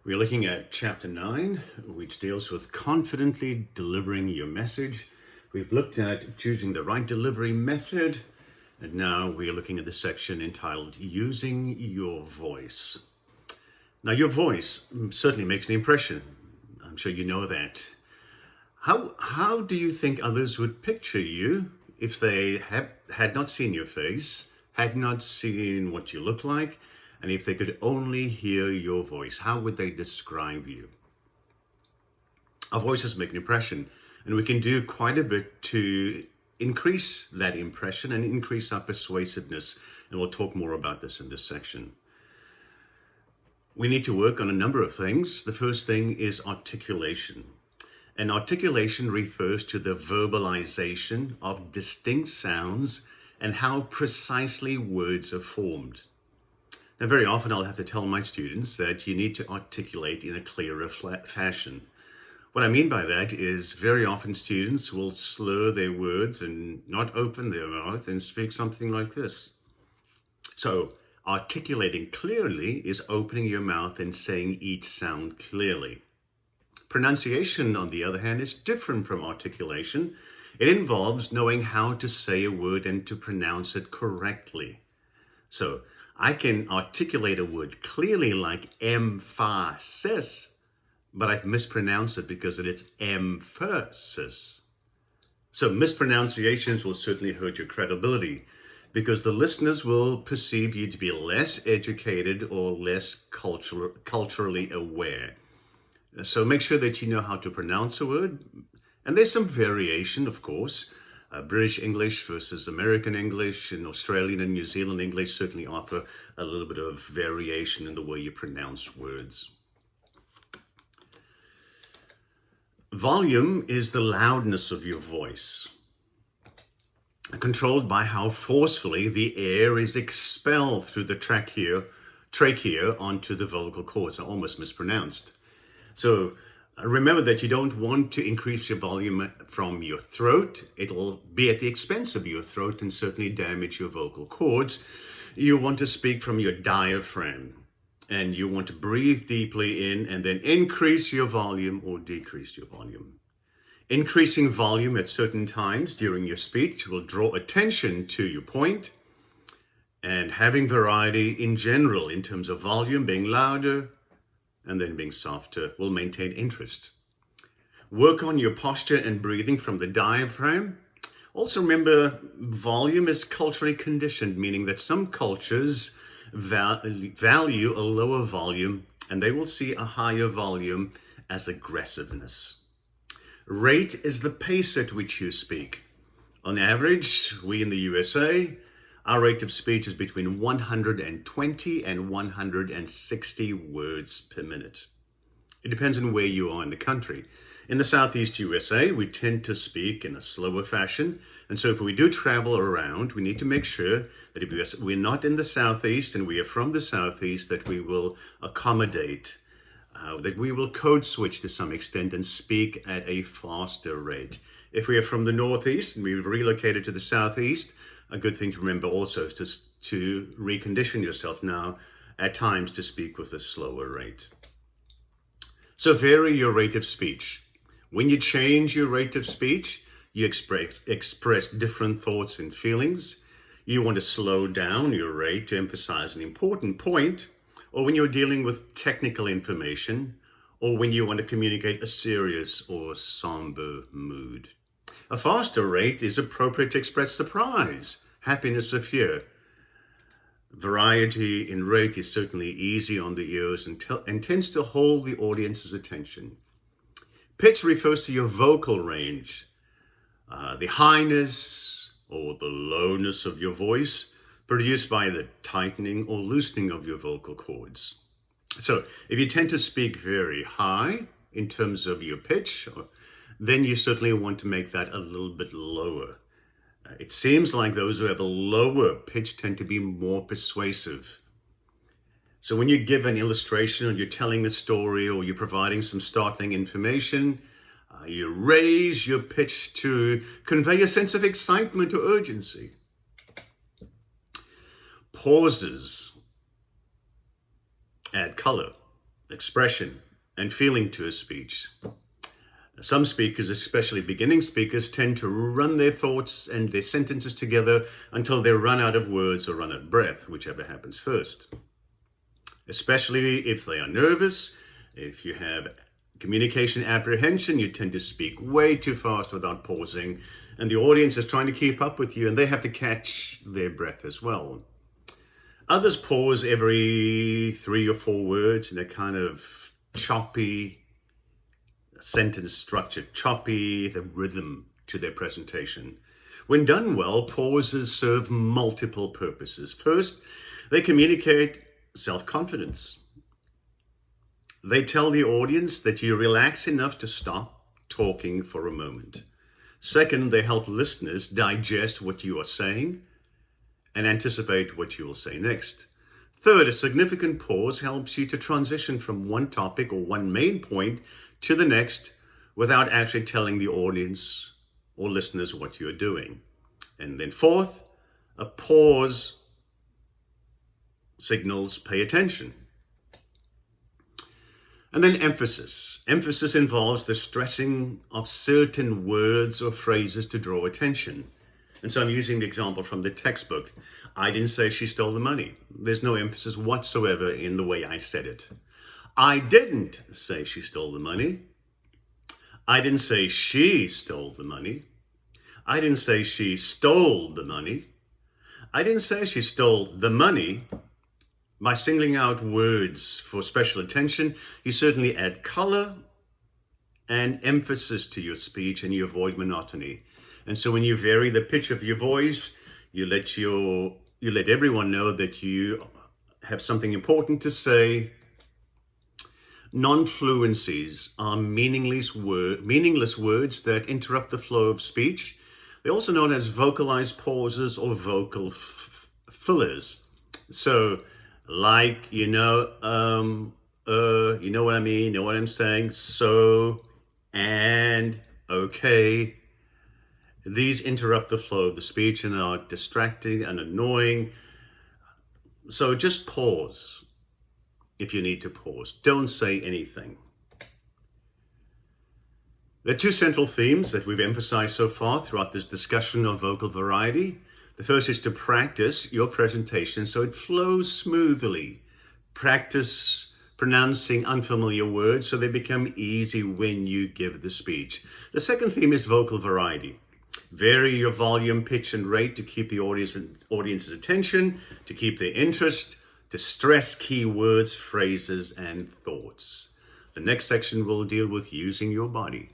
We're looking at chapter 9, which deals with confidently delivering your message. We've looked at choosing the right delivery method, and now we're looking at the section entitled Using Your Voice. Now, your voice certainly makes an impression. I'm sure you know that. How do you think others would picture you if they had not seen your face, had not seen what you look like, and if they could only hear your voice? How would they describe you? Our voices make an impression, and we can do quite a bit to increase that impression and increase our persuasiveness, and we'll talk more about this in this section. We need to work on a number of things. The first thing is articulation. And articulation refers to the verbalization of distinct sounds and how precisely words are formed. Now, very often I'll have to tell my students that you need to articulate in a clearer fashion. What I mean by that is very often students will slur their words and not open their mouth and speak something like this. So articulating clearly is opening your mouth and saying each sound clearly. Pronunciation, on the other hand, is different from articulation. It involves knowing how to say a word and to pronounce it correctly. So I can articulate a word clearly like emphasis, but I've mispronounced it because it's emphasis. So mispronunciations will certainly hurt your credibility because the listeners will perceive you to be less educated or less culturally aware. So make sure that you know how to pronounce a word. And there's some variation, of course. British English versus American English and Australian and New Zealand English certainly offer a little bit of variation in the way you pronounce words. Volume is the loudness of your voice, controlled by how forcefully the air is expelled through the trachea onto the vocal cords. I almost mispronounced. So remember that you don't want to increase your volume from your throat. It'll be at the expense of your throat and certainly damage your vocal cords. You want to speak from your diaphragm, and you want to breathe deeply in and then increase your volume or decrease your volume. Increasing volume at certain times during your speech will draw attention to your point, and having variety in general in terms of volume, being louder and then being softer, will maintain interest. Work on your posture and breathing from the diaphragm. Also remember, volume is culturally conditioned, meaning that some cultures value a lower volume and they will see a higher volume as aggressiveness. Rate is the pace at which you speak. On average, we in the USA, our rate of speech is between 120 and 160 words per minute. It depends on where you are in the country. In the Southeast USA, we tend to speak in a slower fashion. And so if we do travel around, we need to make sure that if we're not in the Southeast and we are from the Southeast, that we will accommodate, that we will code switch to some extent and speak at a faster rate. If we are from the Northeast and we've relocated to the Southeast, a good thing to remember also is to recondition yourself now at times to speak with a slower rate. So vary your rate of speech. When you change your rate of speech, you express different thoughts and feelings. You want to slow down your rate to emphasize an important point, or when you're dealing with technical information, or when you want to communicate a serious or somber mood. A faster rate is appropriate to express surprise, happiness, or fear. Variety in rate is certainly easy on the ears and tends to hold the audience's attention. Pitch refers to your vocal range, the highness or the lowness of your voice produced by the tightening or loosening of your vocal cords. So if you tend to speak very high in terms of your pitch, then you certainly want to make that a little bit lower. It seems like those who have a lower pitch tend to be more persuasive. So when you give an illustration or you're telling a story or you're providing some startling information, you raise your pitch to convey a sense of excitement or urgency. Pauses add color. expression and feeling to a speech. Some speakers, especially beginning speakers, tend to run their thoughts and their sentences together until they run out of words or run out of breath, whichever happens first. Especially if they are nervous, if you have communication apprehension, you tend to speak way too fast without pausing, and the audience is trying to keep up with you and they have to catch their breath as well. Others pause every 3 or 4 words in a kind of choppy sentence structure, choppy, the rhythm to their presentation. When done well, pauses serve multiple purposes. First, they communicate self-confidence. They tell the audience that you relax enough to stop talking for a moment. Second, they help listeners digest what you are saying and anticipate what you will say next. Third, a significant pause helps you to transition from one topic or one main point to the next without actually telling the audience or listeners what you're doing. And then fourth, a pause signals pay attention. And then emphasis. Emphasis involves the stressing of certain words or phrases to draw attention. And so I'm using the example from the textbook. I didn't say she stole the money. There's no emphasis whatsoever in the way I said it. I didn't say she stole the money. I didn't say she stole the money. I didn't say she stole the money. I didn't say she stole the money. By singling out words for special attention, you certainly add color and emphasis to your speech and you avoid monotony. And so when you vary the pitch of your voice, you let everyone know that you have something important to say. Non-fluencies are meaningless words that interrupt the flow of speech. They're also known as vocalized pauses or vocal fillers. So, like, you know what I mean, know what I'm saying, so, and, okay. These interrupt the flow of the speech and are distracting and annoying. So just pause if you need to pause. Don't say anything. There are 2 central themes that we've emphasized so far throughout this discussion of vocal variety. The first is to practice your presentation so it flows smoothly. Practice pronouncing unfamiliar words so they become easy when you give the speech. The second theme is vocal variety. Vary your volume, pitch, and rate to keep the audience's attention, to keep their interest, to stress key words, phrases, and thoughts. The next section will deal with using your body.